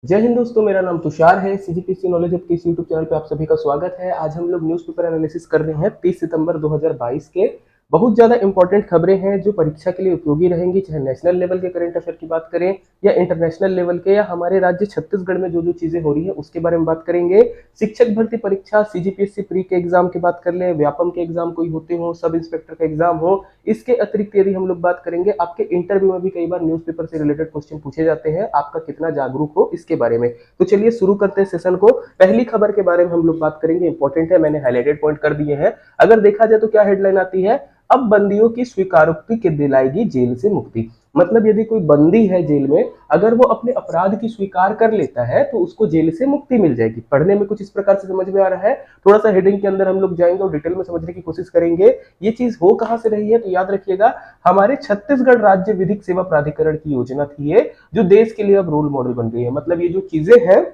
जय हिंद दोस्तों, मेरा नाम तुषार है। सीजीपीसी नॉलेज अब के इस यूट्यूब चैनल पे आप सभी का स्वागत है। आज हम लोग न्यूज़पेपर एनालिसिस कर रहे हैं 30 सितंबर 2022 के। बहुत ज़्यादा इंपॉर्टेंट खबरें हैं जो परीक्षा के लिए उपयोगी रहेंगी, चाहे नेशनल लेवल के करंट अफेयर की बात करें या इंटरनेशनल लेवल के, या हमारे राज्य छत्तीसगढ़ में जो जो चीज़ें हो रही है उसके बारे में बात करेंगे। शिक्षक भर्ती परीक्षा, सीजीपीएससी प्री के एग्जाम की बात कर ले, व्यापम के एग्जाम कोई होते हो, सब इंस्पेक्टर का एग्जाम हो, इसके अतिरिक्त यदि हम लोग बात करेंगे, आपके इंटरव्यू में भी कई बार न्यूज़पेपर से रिलेटेड क्वेश्चन पूछे जाते हैं, आपका कितना जागरूक हो इसके बारे में। तो चलिए शुरू करते हैं सेशन को। पहली खबर के बारे में हम लोग बात करेंगे, इंपॉर्टेंट है, मैंने हाईलाइटेड पॉइंट कर दिए हैं। अगर देखा जाए तो क्या हेडलाइन आती है, अब बंदियों की स्वीकारोक्ति के दिलाएगी जेल से मुक्ति। मतलब यदि कोई बंदी है जेल में, अगर वो अपने अपराध की स्वीकार कर लेता है तो उसको जेल से मुक्ति मिल जाएगी। पढ़ने में कुछ इस प्रकार से समझ में आ रहा है। थोड़ा सा हेडिंग के अंदर हम लोग जाएंगे और डिटेल में समझने की कोशिश करेंगे ये चीज हो कहां से रही है। तो याद रखिएगा, हमारे छत्तीसगढ़ राज्य विधिक सेवा प्राधिकरण की योजना थी ये, जो देश के लिए अब रोल मॉडल बन गई है। मतलब ये जो चीजें हैं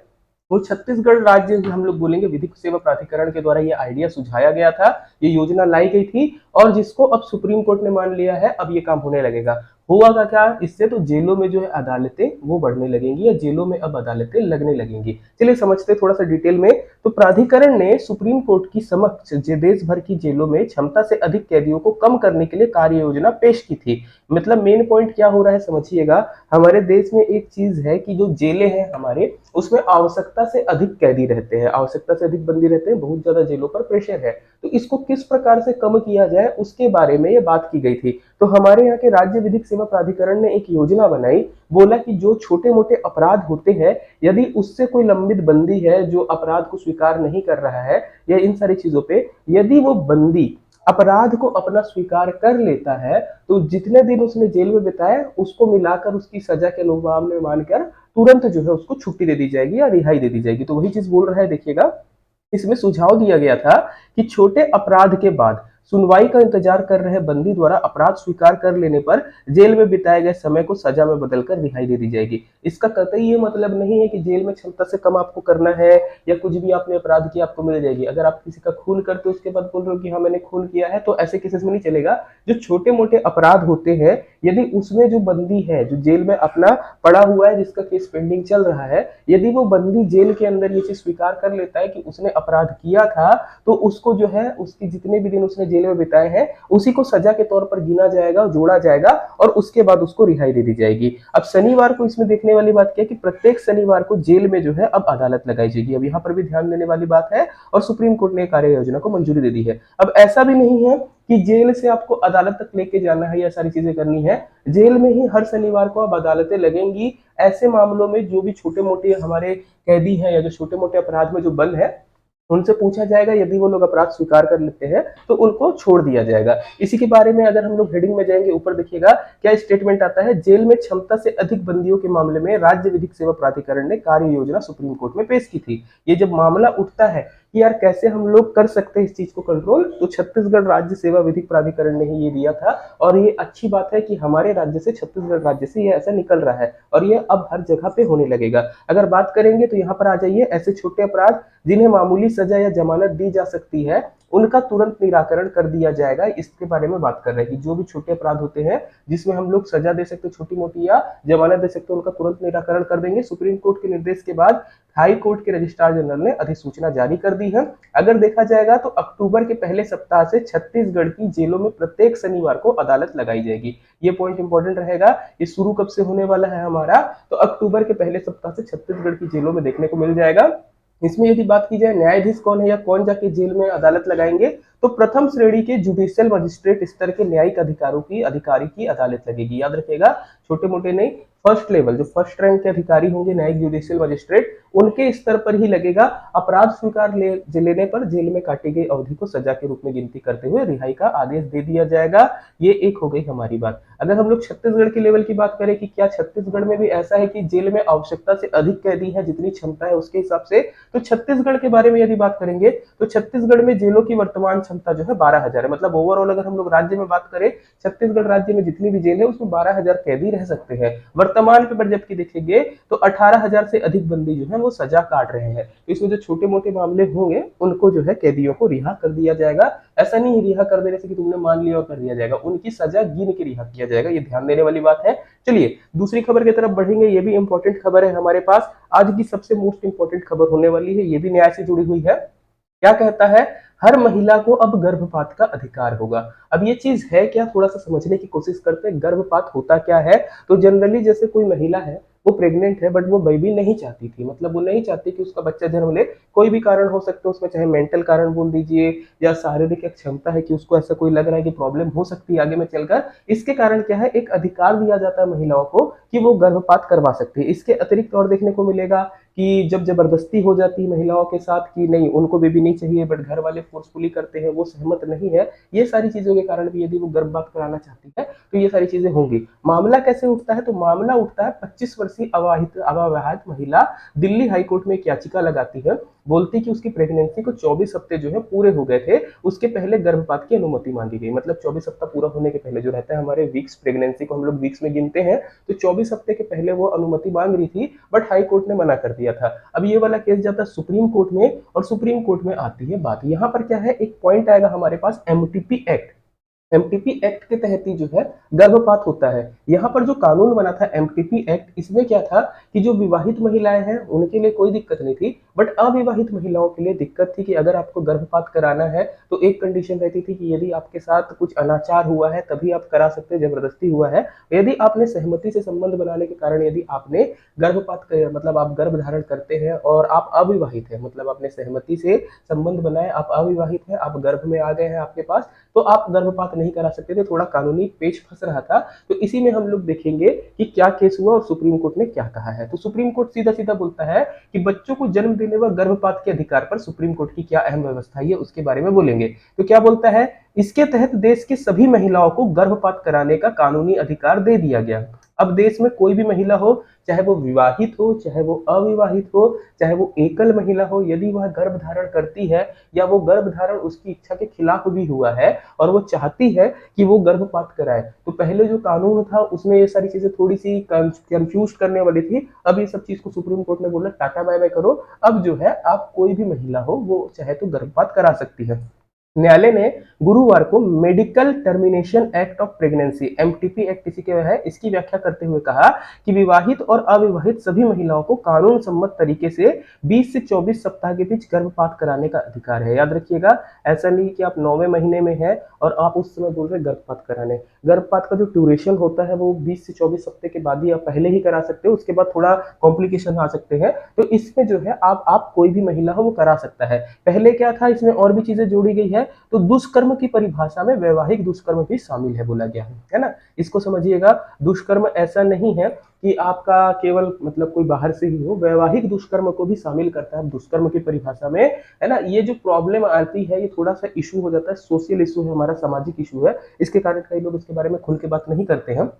वो छत्तीसगढ़ राज्य हम लोग बोलेंगे विधिक सेवा प्राधिकरण के द्वारा ये आइडिया सुझाया गया था, ये योजना लाई गई थी, और जिसको अब सुप्रीम कोर्ट ने मान लिया है। अब ये काम होने लगेगा। हुआ का क्या इससे, तो जेलों में जो है अदालतें वो बढ़ने लगेंगी, या जेलों में अब अदालतें लगने लगेंगी। चलिए समझते थोड़ा सा डिटेल में। तो प्राधिकरण ने सुप्रीम कोर्ट की समक्ष देश भर की जेलों में क्षमता से अधिक कैदियों को कम करने के लिए कार्य योजना पेश की थी। मतलब मेन पॉइंट क्या हो रहा है समझिएगा, हमारे देश में एक चीज है कि जो जेलें हैं हमारे, उसमें आवश्यकता से अधिक कैदी रहते हैं, आवश्यकता से अधिक बंदी रहते हैं, बहुत ज्यादा जेलों पर प्रेशर है। तो इसको किस प्रकार से कम किया जाए उसके बारे में ये बात की गई थी। तो हमारे यहाँ के राज्य विधिक सेवा प्राधिकरण ने एक योजना बनाई। बोला कि जो छोटे मोटे अपराध होते हैं, यदि उससे कोई लंबित बंदी है जो अपराध को स्वीकार नहीं कर रहा है, या इन सारी चीजों पे यदि वो बंदी अपराध को अपना स्वीकार कर लेता है, तो जितने दिन उसने जेल में बिताए उसको मिलाकर उसकी सजा के अनुमान में मानकर तुरंत जो है उसको छुट्टी दे दी जाएगी या रिहाई दे दी जाएगी। तो वही चीज बोल रहा है, देखिएगा इसमें सुझाव दिया गया था कि छोटे अपराध के बाद सुनवाई का इंतजार कर रहे बंदी द्वारा अपराध स्वीकार कर लेने पर जेल में बिताए गए समय को सजा में बदलकर रिहाई दे दी जाएगी। इसका कतई ये मतलब नहीं है कि जेल में क्षमता से कम आपको करना है, या कुछ भी आपने अपराध किया आपको मिल जाएगी। अगर आप किसी का खून करते हो उसके बाद बोल रहे हो कि हाँ मैंने खून किया है, तो ऐसे केसेस में नहीं चलेगा। जो छोटे मोटे अपराध होते हैं, यदि उसमें जो बंदी है जो जेल में अपना पड़ा हुआ है, जिसका केस पेंडिंग चल रहा है, यदि वो बंदी जेल के अंदर ये चीज स्वीकार कर लेता है कि उसने अपराध किया था, तो उसको जो है उसकी जितने भी दिन उसने जेल में बिताए हैं उसी को सजा के तौर पर गिना जाएगा, जोड़ा जाएगा, और उसके बाद उसको रिहाई दे दी जाएगी। अब शनिवार को इसमें देखने वाली बात क्या है कि प्रत्येक शनिवार को जेल में जो है अब अदालत लगाई जाएगी। अब यहाँ पर भी ध्यान देने वाली बात है, और सुप्रीम कोर्ट ने कार्य योजना को मंजूरी दे दी है। अब ऐसा भी नहीं है कि जेल से आपको अदालत तक लेके जाना है या सारी चीजें करनी है, जेल में ही हर शनिवार को अब अदालतें लगेंगी। ऐसे मामलों में जो भी छोटे मोटे हमारे कैदी हैं या जो छोटे मोटे अपराध में जो बंद है, उनसे पूछा जाएगा, यदि वो लोग अपराध स्वीकार कर लेते हैं तो उनको छोड़ दिया जाएगा। इसी के बारे में अगर हम लोग हेडिंग में जाएंगे, ऊपर देखिएगा क्या स्टेटमेंट आता है, जेल में क्षमता से अधिक बंदियों के मामले में राज्य विधिक सेवा प्राधिकरण ने कार्य योजना सुप्रीम कोर्ट में पेश की थी। ये जब मामला उठता है कि यार कैसे हम लोग कर सकते हैं इस चीज को कंट्रोल, तो छत्तीसगढ़ राज्य सेवा विधिक प्राधिकरण ने ही ये दिया था। और ये अच्छी बात है कि हमारे राज्य से, छत्तीसगढ़ राज्य से ये ऐसा निकल रहा है, और ये अब हर जगह पे होने लगेगा। अगर बात करेंगे तो यहाँ पर आ जाइए, ऐसे छोटे अपराध जिन्हें मामूली सजा या जमानत दी जा सकती है, उनका तुरंत निराकरण कर दिया जाएगा। इसके बारे में बात कर रहे हैं कि जो भी छोटे अपराध होते हैं जिसमें हम लोग सजा दे सकते हैं छोटी मोटी या जमानत दे सकते हैं, उनका तुरंत निराकरण कर देंगे। सुप्रीम कोर्ट के निर्देश के बाद हाई कोर्ट के रजिस्ट्रार जनरल ने अधिसूचना जारी कर दी है। अगर देखा जाएगा तो अक्टूबर के पहले सप्ताह से छत्तीसगढ़ की जेलों में प्रत्येक शनिवार को अदालत लगाई जाएगी। ये पॉइंट इंपॉर्टेंट रहेगा। ये शुरू कब से होने वाला है हमारा, तो अक्टूबर के पहले सप्ताह से छत्तीसगढ़ की जेलों में देखने को मिल जाएगा। इसमें यदि बात की जाए न्यायाधीश कौन है या कौन जाके जेल में अदालत लगाएंगे, तो प्रथम श्रेणी के जुडिशियल मजिस्ट्रेट स्तर के न्यायिक अधिकारी की अदालत लगेगी। याद रखिएगा, छोटे मोटे नहीं, फर्स्ट लेवल जो फर्स्ट रैंक के अधिकारी होंगे न्यायिक जुडिशियल मजिस्ट्रेट, उनके स्तर पर ही लगेगा। अपराध स्वीकार लेने पर जेल में काटी गई अवधि को सजा के रूप में गिनती करते हुए रिहाई का आदेश दे दिया जाएगा। ये एक हो गई हमारी बात। अगर हम लोग छत्तीसगढ़ के लेवल की बात करें कि क्या छत्तीसगढ़ में भी ऐसा है कि जेल में आवश्यकता से अधिक कैदी है, जितनी क्षमता है उसके हिसाब से, तो छत्तीसगढ़ के बारे में यदि बात करेंगे तो छत्तीसगढ़ में जेलों की वर्तमान क्षमता जो है 12,000 है। मतलब ओवरऑल अगर हम लोग राज्य में बात करें, छत्तीसगढ़ राज्य में जितनी भी जेल है उसमें 12,000 कैदी रह सकते हैं वर्तमान पे। पर जबकि देखेंगे तो 18,000 से अधिक बंदी जो है वो सजा काट रहे हैं। तो इसमें जो छोटे मोटे मामले होंगे उनको जो है कैदियों को रिहा कर दिया जाएगा। ऐसा नहीं रिहा कर देने से कि तुमने मान लिया और कर दिया जाएगा, उनकी सजा गिन के रिहा किया जाएगा। ये ध्यान देने वाली बात है। चलिए दूसरी खबर की तरफ बढ़ेंगे, ये भी इंपॉर्टेंट खबर है हमारे पास। आज की सबसे मोस्ट इंपॉर्टेंट खबर होने वाली है, ये भी न्याय से जुड़ी हुई है। क्या कहता है? हर महिला को अब गर्भपात का अधिकार होगा। अब ये चीज है क्या, थोड़ा सा समझने की कोशिश करते हैं। गर्भपात होता क्या है? तो जनरली जैसे कोई महिला है, वो प्रेग्नेंट है बट वो बेबी नहीं चाहती थी, मतलब वो नहीं चाहती कि उसका बच्चा जन्म ले। कोई भी कारण हो सकते हैं उसमें, चाहे मेंटल कारण बोल दीजिए या शारीरिक एक क्षमता है कि उसको ऐसा कोई लग रहा है कि प्रॉब्लम हो सकती है आगे में चलकर। इसके कारण क्या है, एक अधिकार दिया जाता है महिलाओं को कि वो गर्भपात करवा सकती है। इसके अतिरिक्त और देखने को मिलेगा कि जब जबरदस्ती हो जाती है महिलाओं के साथ कि नहीं उनको बेबी नहीं चाहिए बट घर वाले फोर्सफुली करते हैं, वो सहमत नहीं है, ये सारी चीजों के कारण भी यदि वो गर्भपात कराना चाहती है तो ये सारी चीजें होंगी। मामला कैसे उठता है? तो मामला उठता है 25 वर्षीय अविवाहित महिला दिल्ली हाईकोर्ट में एक याचिका लगाती है, बोलती कि उसकी प्रेगनेंसी को 24 हफ्ते जो है पूरे हो गए थे, उसके पहले गर्भपात की अनुमति मांगी गई। मतलब 24 हफ्ता पूरा होने के पहले जो रहता है हमारे वीक्स, प्रेगनेंसी को हम लोग वीक्स में गिनते हैं, तो 24 हफ्ते के पहले वो अनुमति मांग रही थी बट हाई कोर्ट ने मना कर दिया था। अब ये वाला केस जाता है सुप्रीम कोर्ट में और सुप्रीम कोर्ट में आती है बात। यहाँ पर क्या है, एक पॉइंट आएगा हमारे पास, एमटीपी एक्ट। एमटीपी एक्ट के तहत ही जो है गर्भपात होता है। यहाँ पर जो कानून बना था एमटीपी एक्ट, इसमें क्या था कि जो विवाहित महिलाएं हैं उनके लिए कोई दिक्कत नहीं थी, बट अविवाहित महिलाओं के लिए दिक्कत थी कि अगर आपको गर्भपात कराना है तो एक कंडीशन रहती थी कि यदि आपके साथ कुछ अनाचार हुआ है तभी आप करा सकते हैं, जबरदस्ती हुआ है। यदि आपने सहमति से संबंध बनाने के कारण यदि आपने गर्भपात कर, मतलब आप गर्भ धारण करते हैं और आप अविवाहित हैं, मतलब आपने सहमति से संबंध बनाए, आप अविवाहित हैं, आप गर्भ में आ गए हैं आपके पास, तो आप गर्भपात नहीं करा सकते थे। थोड़ा कानूनी पेच फंस रहा था, तो इसी में हम लोग देखेंगे कि क्या केस हुआ और सुप्रीम कोर्ट ने क्या कहा है। तो सुप्रीम कोर्ट सीधा सीधा बोलता है कि बच्चों को जन्म देने व गर्भपात के अधिकार पर सुप्रीम कोर्ट की क्या अहम व्यवस्था है, उसके बारे में बोलेंगे। तो क्या बोलता है, इसके तहत देश के सभी महिलाओं को गर्भपात कराने का कानूनी अधिकार दे दिया गया। अब देश में कोई भी महिला हो, चाहे वो विवाहित हो, चाहे वो अविवाहित हो, चाहे वो एकल महिला हो, यदि वह गर्भ धारण करती है या वो गर्भ धारण उसकी इच्छा के खिलाफ भी हुआ है और वो चाहती है कि वो गर्भपात कराए, तो पहले जो कानून था उसमें ये सारी चीजें थोड़ी सी कंफ्यूज करने वाली थी। अब ये सब चीज को सुप्रीम कोर्ट ने बोला टाटा बाय बाय करो। अब जो है आप कोई भी महिला हो वो चाहे तो गर्भपात करा सकती है। न्यायालय ने गुरुवार को medical termination act of pregnancy, MTP act इसी के है, इसकी व्याख्या करते हुए कहा कि विवाहित और अविवाहित सभी महिलाओं को कानून सम्मत तरीके से 20 से 24 सप्ताह के बीच गर्भपात कराने का अधिकार है। याद रखिएगा, ऐसा नहीं कि आप 9वें महीने में हैं और आप उस समय बोल रहे गर्भपात कराने। गर्भपात का जो ड्यूरेशन होता है वो 20 से 24 हफ्ते के बाद ही आप पहले ही करा सकते हो, उसके बाद थोड़ा कॉम्प्लिकेशन आ सकते हैं। तो इसमें जो है आप कोई भी महिला हो वो करा सकता है। पहले क्या था, इसमें और भी चीजें जोड़ी गई है, तो दुष्कर्म की परिभाषा में वैवाहिक दुष्कर्म भी शामिल है बोला गया है ना। इसको समझिएगा, दुष्कर्म ऐसा नहीं है कि आपका केवल मतलब कोई बाहर से ही हो, वैवाहिक दुष्कर्म को भी शामिल करता है दुष्कर्म की परिभाषा में, है ना। ये जो प्रॉब्लम आती है ये थोड़ा सा इशू हो जाता है, सोशल इशू है, हमारा सामाजिक इशू है, इसके कारण कई लोग इसके बारे में खुल के बात नहीं करते हैं।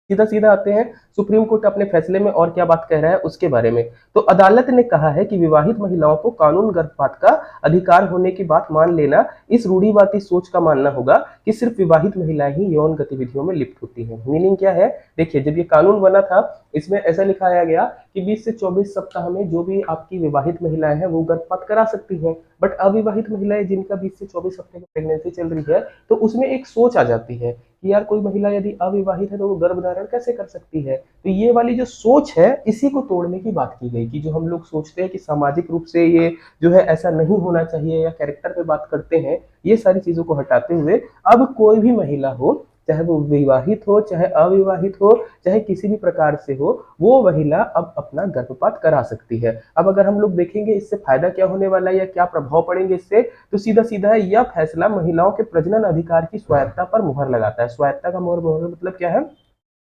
सीधा सीधा आते हैं सुप्रीम कोर्ट अपने फैसले में और क्या बात कह रहा है उसके बारे में। तो अदालत ने कहा है कि विवाहित महिलाओं को कानून गर्भपात का अधिकार होने की बात मान लेना इस रूढ़िवादी सोच का मानना होगा कि सिर्फ विवाहित महिलाएं ही यौन गतिविधियों में लिप्त होती हैं। मीनिंग क्या है, देखिए जब ये कानून बना था इसमें ऐसा लिखाया गया कि 20 से 24 सप्ताह में जो भी आपकी विवाहित महिलाएं हैं वो गर्भपात करा सकती हैं, बट अविवाहित महिलाएं जिनका 20 से 24 हफ्ते की प्रेगनेंसी चल रही है, तो उसमें एक सोच आ जाती है कि यार कोई महिला यदि अविवाहित है तो वो गर्भ धारण कैसे कर सकती है। तो ये वाली जो सोच है इसी को तोड़ने की बात की गई कि जो हम लोग सोचते हैं कि सामाजिक रूप से ये जो है ऐसा नहीं होना चाहिए या कैरेक्टर पे बात करते हैं, ये सारी चीजों को हटाते हुए अब कोई भी महिला हो, चाहे वो विवाहित हो चाहे अविवाहित हो चाहे किसी भी प्रकार से हो, वो महिला अब अपना गर्भपात करा सकती है। अब अगर हम लोग देखेंगे इससे फायदा क्या होने वाला है या क्या प्रभाव पड़ेंगे इससे, तो सीधा सीधा है यह फैसला महिलाओं के प्रजनन अधिकार की स्वायत्ता पर मुहर लगाता है। स्वायत्ता का मुहर मतलब क्या है,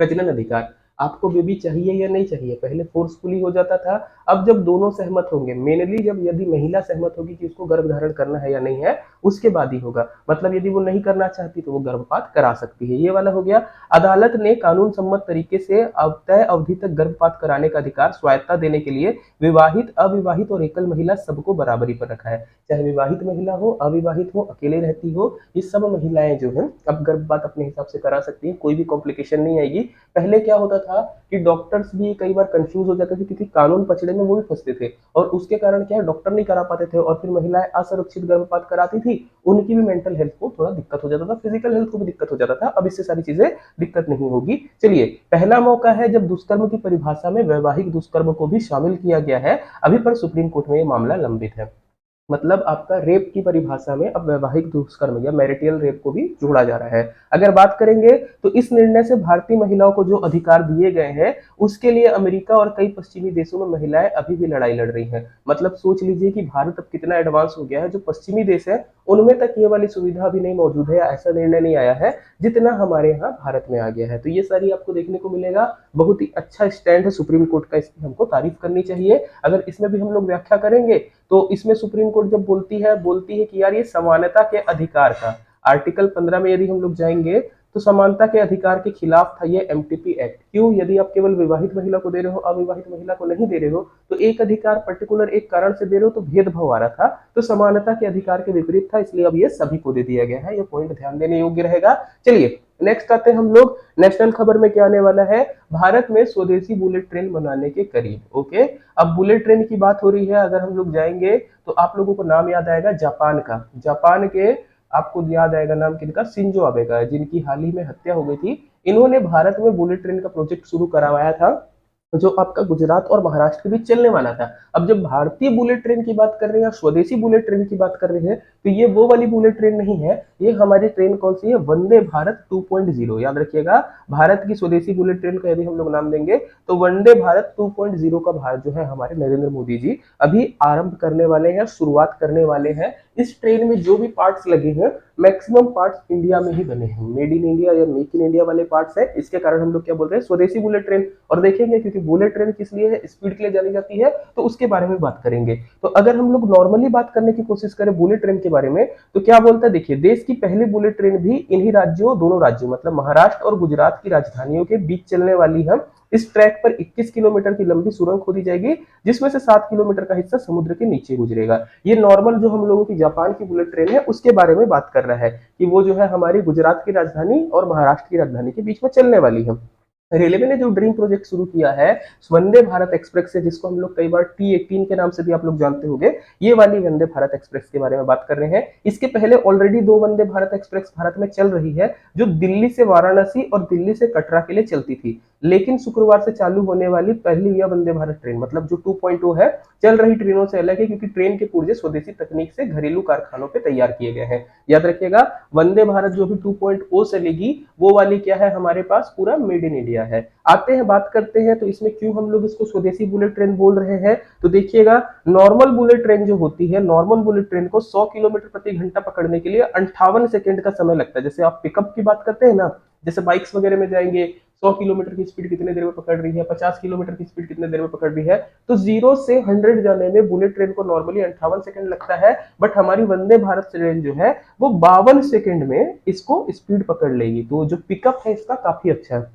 प्रजनन अधिकार। आपको बेबी चाहिए या नहीं चाहिए, पहले फोर्सफुली हो जाता था, अब जब दोनों सहमत होंगे, मेनली जब यदि महिला सहमत होगी कि उसको गर्भ धारण करना है या नहीं है, उसके बाद ही होगा। मतलब यदि वो नहीं करना चाहती तो वो गर्भपात करा सकती है। ये वाला हो गया। अदालत ने कानून सम्मत तरीके से अब तय अवधि तक गर्भपात कराने का अधिकार स्वायत्ता देने के लिए विवाहित, अविवाहित और एकल महिला सबको बराबरी पर रखा है। चाहे विवाहित महिला हो, अविवाहित हो, अकेले रहती हो, ये सब महिलाएं जो है अब गर्भपात अपने हिसाब से करा सकती है, कोई भी कॉम्प्लिकेशन नहीं आएगी। पहले क्या होता था था कि डॉक्टर्स भी कई बार कंफ्यूज हो जाते थे, क्योंकि कानून पचड़े में वो भी फंसते थे और उसके कारण क्या है, डॉक्टर नहीं करा पाते थे और फिर महिलाएं असुरक्षित गर्भपात कराती थी, उनकी भी मेंटल हेल्थ को थोड़ा दिक्कत हो जाता था, फिजिकल हेल्थ को भी दिक्कत हो जाता था। अब इससे सारी चीजें दिक्कत नहीं होगी। चलिए, पहला मौका है जब दुष्कर्म की परिभाषा में वैवाहिक दुष्कर्म को भी शामिल किया गया है। अभी पर सुप्रीम कोर्ट में ये मामला लंबित है। मतलब आपका रेप की परिभाषा में अब वैवाहिक दुष्कर्म या मैरिटल रेप को भी जोड़ा जा रहा है। अगर बात करेंगे तो इस निर्णय से भारतीय महिलाओं को जो अधिकार दिए गए हैं, उसके लिए अमेरिका और कई पश्चिमी देशों में महिलाएं अभी भी लड़ाई लड़ रही हैं। मतलब सोच लीजिए कि भारत अब कितना एडवांस हो गया है, जो पश्चिमी देश है उनमें तक ये वाली सुविधा अभी नहीं मौजूद है, या ऐसा निर्णय नहीं आया है जितना हमारे यहाँ भारत में आ गया है। तो ये सारी आपको देखने को मिलेगा। बहुत ही अच्छा स्टैंड है सुप्रीम कोर्ट का, इसकी हमको तारीफ करनी चाहिए। अगर इसमें भी हम लोग व्याख्या करेंगे तो इसमें सुप्रीम कोर्ट जब बोलती है कि यार ये समानता के अधिकार का, आर्टिकल 15 में यदि हम लोग जाएंगे तो समानता के अधिकार के खिलाफ था ये एमटीपी एक्ट। क्यों? यदि आप केवल विवाहित महिला को दे रहे हो, अविवाहित महिला को नहीं दे रहे हो, तो एक अधिकार पर्टिकुलर एक कारण से दे रहे हो तो भेदभाव आ रहा था, तो समानता के अधिकार के विपरीत था, इसलिए अब ये सभी को दे दिया गया है। ये पॉइंट ध्यान देने योग्य रहेगा। चलिए नेक्स्ट आते हैं हम लोग। नेशनल खबर में क्या आने वाला है, भारत में स्वदेशी बुलेट ट्रेन बनाने के करीब। ओके, अब बुलेट ट्रेन की बात हो रही है, अगर हम लोग जाएंगे तो आप लोगों को नाम याद आएगा जापान का। जापान के आपको याद आएगा नाम किनका, शिंजो आबे का, जिनकी हाल ही में हत्या हो गई थी। इन्होंने भारत में बुलेट ट्रेन का प्रोजेक्ट शुरू करवाया था, जो आपका गुजरात और महाराष्ट्र के बीच चलने वाला था। अब जब भारतीय बुलेट ट्रेन की बात कर रहे हैं या स्वदेशी बुलेट ट्रेन की बात कर रहे हैं, तो ये वो वाली बुलेट ट्रेन नहीं है। ये हमारी ट्रेन कौन सी है, वंदे भारत 2.0। याद रखिएगा, भारत की स्वदेशी बुलेट ट्रेन का यदि हम लोग नाम देंगे तो वंदे भारत 2.0 का भारत जो है हमारे नरेंद्र मोदी जी अभी आरंभ करने वाले हैं, शुरुआत करने वाले हैं। इस ट्रेन में जो भी पार्ट्स लगे हैं, मैक्सिमम पार्ट्स इंडिया में ही बने हैं, मेड इन इंडिया या मेक इन इंडिया वाले पार्ट्स है। इसके कारण हम लोग क्या बोल रहे हैं, स्वदेशी बुलेट ट्रेन। और देखेंगे क्योंकि बुलेट ट्रेन किस लिए है, स्पीड के लिए जानी जाती है, तो उसके बारे में बात करेंगे। तो अगर हम लोग नॉर्मली बात करने की कोशिश करें बुलेट ट्रेन के बारे में, तो क्या बोलता है, देखिए, देश की पहली बुलेट ट्रेन भी इन्हीं राज्यों, दोनों राज्यों मतलब महाराष्ट्र और गुजरात की राजधानियों के बीच चलने वाली है। इस ट्रैक पर 21 किलोमीटर की लंबी सुरंग खोदी जाएगी, जिसमें से 7 किलोमीटर का हिस्सा समुद्र के नीचे गुजरेगा। ये नॉर्मल जो हम लोगों की जापान की बुलेट ट्रेन है उसके बारे में बात कर रहा है, कि वो जो है हमारी गुजरात की राजधानी और महाराष्ट्र की राजधानी के बीच में चलने वाली है। रेलवे ने जो ड्रीम प्रोजेक्ट शुरू किया है वंदे भारत एक्सप्रेस से, जिसको हम लोग कई बार T18 के नाम से भी आप लोग जानते होंगे, ये वाली वंदे भारत एक्सप्रेस के बारे में बात कर रहे हैं। इसके पहले ऑलरेडी 2 वंदे भारत एक्सप्रेस भारत में चल रही है, जो दिल्ली से वाराणसी और दिल्ली से कटरा के लिए चलती थी। लेकिन शुक्रवार से चालू होने वाली पहली यह वंदे भारत ट्रेन, मतलब जो 2.0 है, चल रही ट्रेनों से अलग है, क्योंकि ट्रेन के पुर्जे स्वदेशी तकनीक से घरेलू कारखानों पे तैयार किए गए हैं। याद रखिएगा, वंदे भारत जो भी 2.0 चलेगी, वो वाली क्या है, हमारे पास पूरा मेड इन इंडिया है। आते हैं, बात करते हैं तो इसमें क्यों हम लोग इसको स्वदेशी बुलेट ट्रेन बोल रहे हैं। तो देखिएगा, नॉर्मल बुलेट ट्रेन जो होती है, नॉर्मल बुलेट ट्रेन को 100 किलोमीटर प्रति घंटा पकड़ने के लिए 58 सेकंड का समय लगता है। जैसे आप पिकअप की बात करते हैं ना, जैसे बाइक्स वगैरह में जाएंगे, 100 किलोमीटर की स्पीड कितने देर में पकड़ रही है, 50 किलोमीटर की स्पीड कितने देर में पकड़ रही है, तो 0 से 100 जाने में बुलेट ट्रेन को नॉर्मली 58 सेकंड लगता है। बट हमारी वंदे भारत ट्रेन जो है वो 52 सेकंड में इसको स्पीड पकड़ लेगी। तो जो पिकअप है इसका काफी अच्छा है।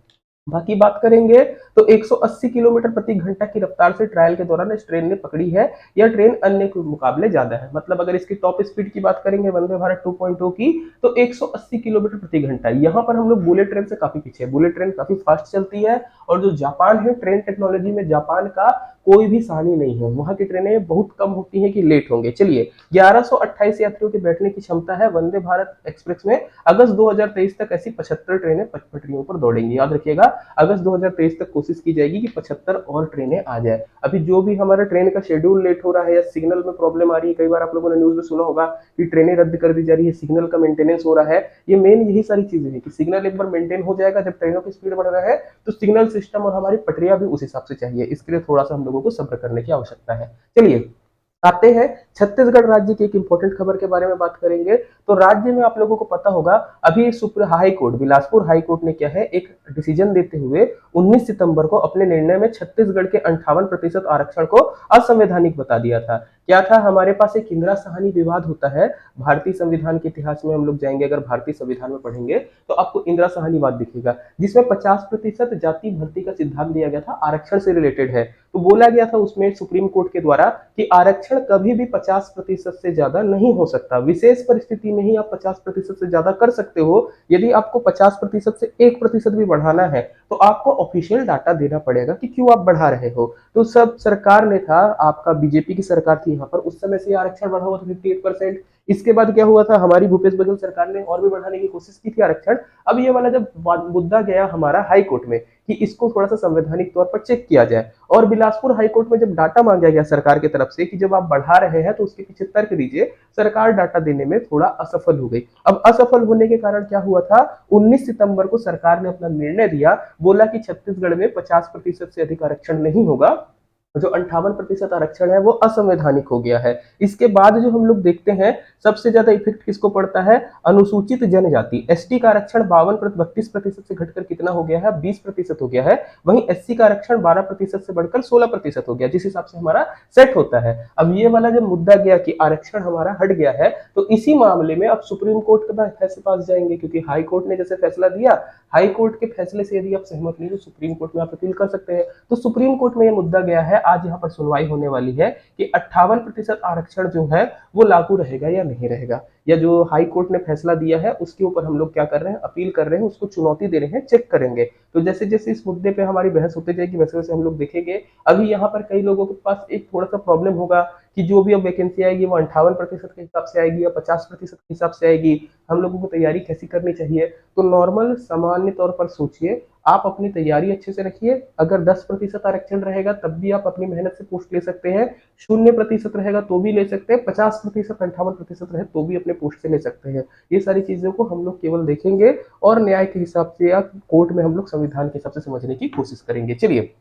बाकी बात करेंगे तो 180 किलोमीटर प्रति घंटा की रफ्तार से ट्रायल के दौरान इस ट्रेन ने पकड़ी है। यह ट्रेन अन्य के मुकाबले ज्यादा है। मतलब अगर इसकी टॉप स्पीड की बात करेंगे वंदे भारत 2.0 की, तो 180 किलोमीटर प्रति घंटा। यहाँ पर हम लोग बुलेट ट्रेन से काफी पीछे है, बुलेट ट्रेन काफी फास्ट चलती है। और जो जापान है, ट्रेन टेक्नोलॉजी में जापान का कोई भी सानी नहीं है, वहां की ट्रेनें बहुत कम होती है कि लेट होंगे। चलिए, 1128 यात्रियों के बैठने की क्षमता है वंदे भारत एक्सप्रेस में। अगस्त 2023 तक ऐसी 75 ट्रेनें पटरियों पर दौड़ेंगी। याद रखिएगा, अगस्त 2023 तक कोशिश की जाएगी कि 75 और ट्रेनें आ जाए। अभी जो भी हमारा ट्रेन का शेड्यूल लेट हो रहा है या सिग्नल में प्रॉब्लम आ रही है, कई बार आप लोगों ने न्यूज में सुना होगा कि ट्रेनें रद्द कर दी जा रही है, सिग्नल का मेंटेनेंस हो रहा है। ये मेन यही सारी चीजें हैं कि सिग्नल एक बार मेंटेन हो जाएगा, जब ट्रेनों की स्पीड बढ़ रहा है तो सिग्नल सिस्टम और हमारी पटरियां भी उस हिसाब से चाहिए। इसके लिए थोड़ा सा हम लोगों को सब्र करने की आवश्यकता है। चलिए आते हैं छत्तीसगढ़ राज्य की एक इंपॉर्टेंट खबर के बारे में बात करेंगे। तो राज्य में आप लोगों को पता होगा, अभी supreme high court, Bilaspur high court ने क्या है, एक डिसीजन देते हुए 19 सितंबर को अपने निर्णय में छत्तीसगढ़ के 58% आरक्षण को असंवैधानिक बता दिया था। क्या था, हमारे पास एक इंदिरा साहनी विवाद होता है। भारतीय संविधान के इतिहास में हम लोग जाएंगे, अगर भारतीय संविधान में पढ़ेंगे तो आपको इंदिरा साहनी विवाद दिखेगा, जिसमें 50% जाति भर्ती का सिद्धांत दिया गया था, आरक्षण से रिलेटेड है। तो बोला गया था उसमें सुप्रीम कोर्ट के द्वारा कि आरक्षण आरक्षण कभी भी 50% से ज्यादा नहीं हो सकता। विशेष परिस्थिति में ही आप 50% से ज्यादा कर सकते हो। यदि आपको 50% से 1% भी बढ़ाना है तो आपको ऑफिशियल डाटा देना पड़ेगा कि क्यों आप बढ़ा रहे हो। तो सब सरकार ने था, आपका बीजेपी की सरकार थी यहाँ पर, उस समय से आरक्षण बढ़ा हुआ था 58%। इसके बाद क्या हुआ था, हमारी भूपेश बघेल सरकार ने और भी बढ़ाने की कोशिश की थी आरक्षण। अब ये वाला जब मुद्दा गया हमारा हाई कोर्ट में कि इसको थोड़ा सा संवैधानिक तौर पर चेक किया जाए, और बिलासपुर हाईकोर्ट में जब डाटा मांगा गया सरकार की तरफ से कि जब आप बढ़ा रहे हैं तो उसके पीछे तर्क दीजिए, सरकार डाटा देने में थोड़ा असफल हो गई। अब असफल होने के कारण क्या हुआ था, 19 सितंबर को सरकार ने अपना निर्णय दिया, बोला कि छत्तीसगढ़ में 50% से अधिक आरक्षण नहीं होगा। जो 58% आरक्षण है वो असंवैधानिक हो गया है। इसके बाद जो हम लोग देखते हैं सबसे ज्यादा इफेक्ट किसको पड़ता है, अनुसूचित जनजाति। एसटी का आरक्षण 32% से घटकर कितना हो गया है, 20% हो गया है। वहीं एससी का आरक्षण 12% से बढ़कर 16% हो गया, जिस हिसाब से हमारा सेट होता है। अब ये वाला जब मुद्दा गया कि आरक्षण हमारा हट गया है, तो इसी मामले में अब सुप्रीम कोर्ट के पास जाएंगे, क्योंकि हाई कोर्ट ने जैसे फैसला दिया, हाई कोर्ट के फैसले से यदि आप सहमत नहीं तो सुप्रीम कोर्ट में आप अपील कर सकते हैं। तो सुप्रीम कोर्ट में यह मुद्दा गया है, आज यहाँ पर सुनवाई होने वाली है कि 58% आरक्षण जो है वो लागू रहेगा या नहीं रहेगा, या जो हाई कोर्ट ने फैसला दिया है उसके ऊपर हम लोग क्या कर रहे हैं, अपील कर रहे हैं, उसको चुनौती दे रहे हैं, चेक करेंगे। तो जैसे जैसे इस मुद्दे पे हमारी बहस होती जाएगी वैसे वैसे हम लोग देखेंगे। अभी यहाँ पर कई लोगों के पास एक थोड़ा सा प्रॉब्लम होगा कि जो भी अब वैकेंसी आएगी वो 58% के हिसाब से आएगी या 50% के हिसाब से आएगी, हम लोगों को तैयारी कैसी करनी चाहिए। तो नॉर्मल सामान्य तौर पर सोचिए, आप अपनी तैयारी अच्छे से रखिए। अगर 10% आरक्षण रहेगा तब भी आप अपनी मेहनत से पोस्ट ले सकते हैं, 0% रहेगा तो भी ले सकते हैं, 50% 58% रहे तो भी अपने पोस्ट से ले सकते हैं। ये सारी चीजों को हम लोग केवल देखेंगे और न्याय के हिसाब से या कोर्ट में हम लोग संविधान के हिसाब से समझने की कोशिश करेंगे। चलिए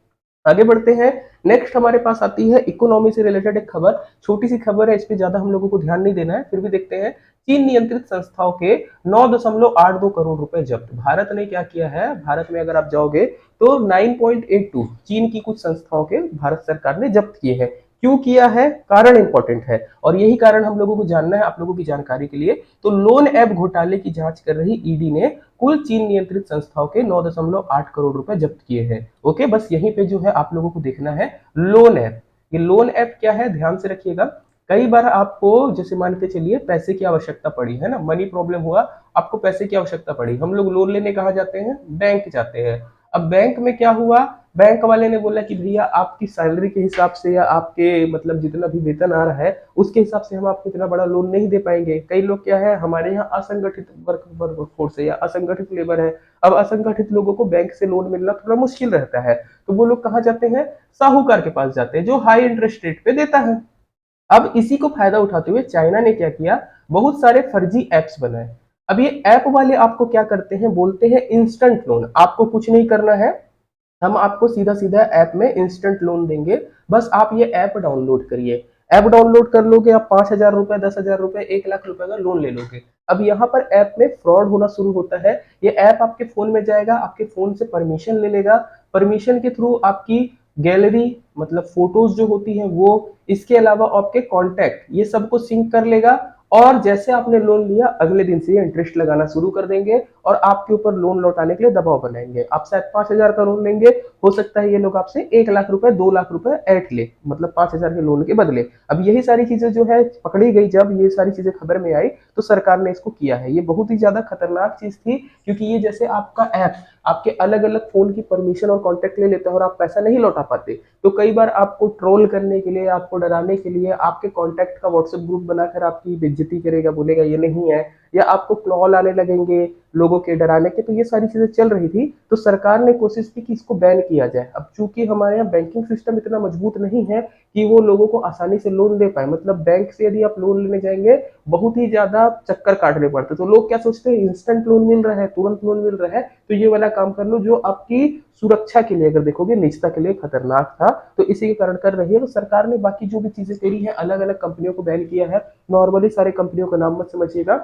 आगे बढ़ते हैं। नेक्स्ट हमारे पास आती है इकोनॉमी से रिलेटेड एक खबर, छोटी सी खबर है, इस पे ज्यादा हम लोगों को ध्यान नहीं देना है, फिर भी देखते हैं। चीन नियंत्रित संस्थाओं के 9.82 करोड़ रुपए जब्त। भारत ने क्या किया है, भारत में अगर आप जाओगे तो 9.82 चीन की कुछ संस्थाओं के भारत सरकार ने जब्त किए हैं। क्यों किया है, कारण इंपॉर्टेंट है, और यही कारण हम लोगों को जानना है आप लोगों की जानकारी के लिए। तो लोन ऐप घोटाले की जांच कर रही ईडी ने कुल चीन नियंत्रित संस्थाओं के 9.8 करोड़ रुपए जब्त किए हैं। ओके, बस यहीं पे जो है आप लोगों को देखना है लोन ऐप। ये लोन ऐप क्या है, ध्यान से रखिएगा। कई बार आपको जैसे मान के चलिए पैसे की आवश्यकता पड़ी है ना, मनी प्रॉब्लम हुआ, आपको पैसे की आवश्यकता पड़ी, हम लोग लोन लेने कहाँ जाते हैं, बैंक जाते हैं। अब बैंक में क्या हुआ, बैंक वाले ने बोला कि भैया आपकी सैलरी के हिसाब से या आपके मतलब जितना भी वेतन आ रहा है उसके हिसाब से हम आपको इतना बड़ा लोन नहीं दे पाएंगे। कई लोग क्या है, हमारे यहाँ असंगठित वर्क फोर्स है या असंगठित लेबर है। अब असंगठित लोगों को बैंक से लोन मिलना थोड़ा मुश्किल रहता है, तो वो लोग कहाँ जाते हैं, साहूकार के पास जाते हैं जो हाई इंटरेस्ट रेट पे देता है। अब इसी को फायदा उठाते हुए चाइना ने क्या किया, बहुत सारे फर्जी एप्स बनाए। अब ये ऐप वाले आपको क्या करते हैं, बोलते हैं इंस्टेंट लोन, आपको कुछ नहीं करना है, हम आपको सीधा सीधा ऐप में इंस्टेंट लोन देंगे, बस आप ये ऐप डाउनलोड करिए। ऐप डाउनलोड कर लोगे आप 5,000 रुपए, 10,000 रुपए, 1 लाख रुपए का लोन ले लोगे। अब यहाँ पर ऐप में फ्रॉड होना शुरू होता है। ये ऐप आपके फोन में जाएगा, आपके फोन से परमिशन ले लेगा, परमिशन के थ्रू आपकी गैलरी मतलब फोटोज जो होती हैं वो, इसके अलावा आपके कॉन्टैक्ट, ये सबको सिंक कर लेगा। और जैसे आपने लोन लिया अगले दिन से ये इंटरेस्ट लगाना शुरू कर देंगे और आपके ऊपर लोन लौटाने के लिए दबाव बनाएंगे। आप शायद 5,000 का लोन लेंगे, हो सकता है ये लोग आपसे 1 लाख रुपए, 2 लाख रुपए ऐट ले, मतलब 5,000 के लोन के बदले। अब यही सारी चीजें जो है पकड़ी गई, जब ये सारी चीजें खबर में आई तो सरकार ने इसको किया है। ये बहुत ही ज्यादा खतरनाक चीज थी, क्योंकि ये जैसे आपका ऐप आपके अलग अलग फोन की परमिशन और कॉन्टेक्ट ले लेता है और आप पैसा नहीं लौटा पाते, तो कई बार आपको ट्रोल करने के लिए, आपको डराने के लिए आपके कॉन्टैक्ट का व्हाट्सएप ग्रुप बनाकर आपकी बेइज्जती करेगा, बोलेगा ये नहीं है, या आपको कॉल आने लगेंगे लोगों के डराने के। तो ये सारी चीजें चल रही थी, तो सरकार ने कोशिश की कि इसको बैन किया जाए। अब चूंकि हमारे यहाँ बैंकिंग सिस्टम इतना मजबूत नहीं है कि वो लोगों को आसानी से लोन दे पाए, मतलब बैंक से यदि आप लोन लेने जाएंगे बहुत ही ज्यादा चक्कर काटने पड़ते, तो लोग क्या सोचते हैं इंस्टेंट लोन मिल रहा है, तुरंत लोन मिल रहा है, तो ये वाला काम कर लो जो आपकी सुरक्षा के लिए, अगर देखोगे निजता के लिए खतरनाक था, तो इसी के कारण कर रही है। तो सरकार ने बाकी जो भी चीजें करी है, अलग अलग कंपनियों को बैन किया है। नॉर्मली सारे कंपनियों का नाम मत समझिएगा,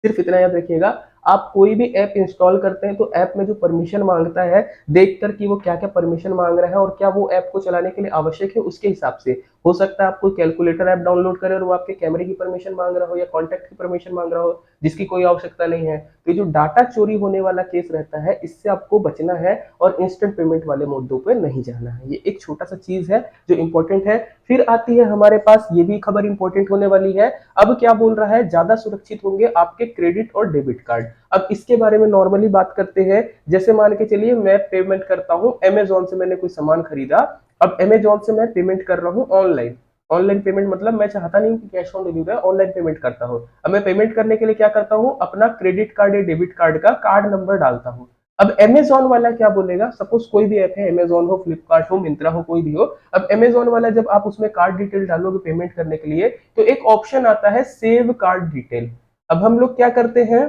सिर्फ इतना याद रखिएगा, आप कोई भी ऐप इंस्टॉल करते हैं तो ऐप में जो परमिशन मांगता है, देखकर कि वो क्या क्या परमिशन मांग रहा है और क्या वो ऐप को चलाने के लिए आवश्यक है, उसके हिसाब से हो सकता है आप कोई कैलकुलेटर ऐप डाउनलोड करें और वो आपके कैमरे की परमिशन मांग रहा हो या कॉन्टैक्ट की परमिशन मांग रहा हो, जिसकी कोई आवश्यकता नहीं है। तो ये जो डाटा चोरी होने वाला केस रहता है, इससे आपको बचना है और इंस्टेंट पेमेंट वाले मुद्दों पे नहीं जाना है। ये एक छोटा सा चीज है जो इंपॉर्टेंट है। फिर आती है हमारे पास, ये भी खबर इंपॉर्टेंट होने वाली है। अब क्या बोल रहा है, ज्यादा सुरक्षित होंगे आपके क्रेडिट और डेबिट कार्ड। अब इसके बारे में नॉर्मली बात करते हैं। जैसे मान के चलिए मैं पेमेंट करता हूँ अमेजोन से, मैंने कोई सामान खरीदा, अब अमेजोन से मैं पेमेंट कर रहा हूँ ऑनलाइन। ऑनलाइन पेमेंट मतलब मैं चाहता नहीं हूँ कि cash on delivery, online payment करता हूँ। अब मैं पेमेंट करने के लिए क्या करता हूँ, अपना क्रेडिट कार्ड या डेबिट कार्ड का कार्ड नंबर डालता हूँ। अब अमेजोन वाला क्या बोलेगा, सपोज कोई भी ऐप है, अमेजोन हो, फ्लिपकार्ट हो, मिंत्रा हो, कोई भी हो। अब अमेजोन वाला जब आप उसमें कार्ड डिटेल डालोगे पेमेंट करने के लिए, तो एक ऑप्शन आता है सेव कार्ड डिटेल। अब हम लोग क्या करते हैं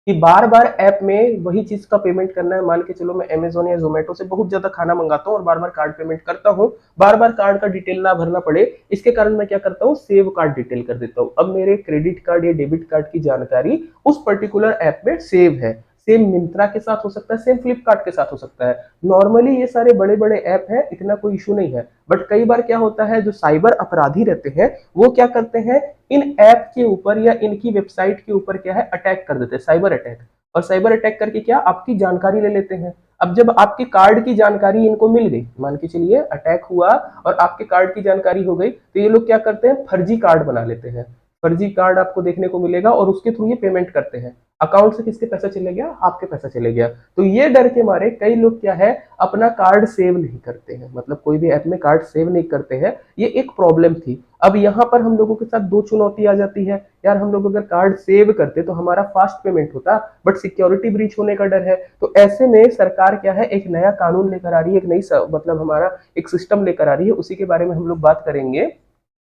कि बार बार ऐप में वही चीज का पेमेंट करना है। मान के चलो मैं अमेजोन या जोमेटो से बहुत ज्यादा खाना मंगाता हूँ और बार बार कार्ड पेमेंट करता हूँ, बार बार कार्ड का डिटेल ना भरना पड़े, इसके कारण मैं क्या करता हूँ, सेव कार्ड डिटेल कर देता हूँ। अब मेरे क्रेडिट कार्ड या डेबिट कार्ड की जानकारी उस पर्टिकुलर ऐप में सेव है। सेम मिंत्रा के साथ हो सकता है, सेम फ्लिपकार्ट के साथ हो सकता है। नॉर्मली ये सारे बड़े बड़े ऐप हैं, इतना कोई इशू नहीं है। बट कई बार क्या होता है, जो साइबर अपराधी रहते हैं वो क्या करते हैं, इन ऐप के ऊपर या इनकी वेबसाइट के ऊपर क्या है, अटैक कर देते हैं, साइबर अटैक। और साइबर अटैक करके क्या, आपकी जानकारी ले लेते हैं। अब जब आपके कार्ड की जानकारी इनको मिल गई, मान के चलिए अटैक हुआ और आपके कार्ड की जानकारी हो गई, तो ये लोग क्या करते हैं, फर्जी कार्ड बना लेते हैं। फर्जी कार्ड आपको देखने को मिलेगा और उसके थ्रू ये पेमेंट करते हैं। अकाउंट से किसके पैसा चले गया, आपके पैसा चले गया। तो ये डर के मारे कई लोग क्या है, अपना कार्ड सेव नहीं करते हैं, मतलब कोई भी ऐप में कार्ड सेव नहीं करते हैं। ये एक प्रॉब्लम थी। अब यहाँ पर हम लोगों के साथ दो चुनौती आ जाती है। यार हम लोग अगर कार्ड सेव करते तो हमारा फास्ट पेमेंट होता, बट सिक्योरिटी ब्रीच होने का डर है। तो ऐसे में सरकार क्या है, एक नया कानून लेकर आ रही है, एक नई मतलब हमारा एक सिस्टम लेकर आ रही है, उसी के बारे में हम लोग बात करेंगे।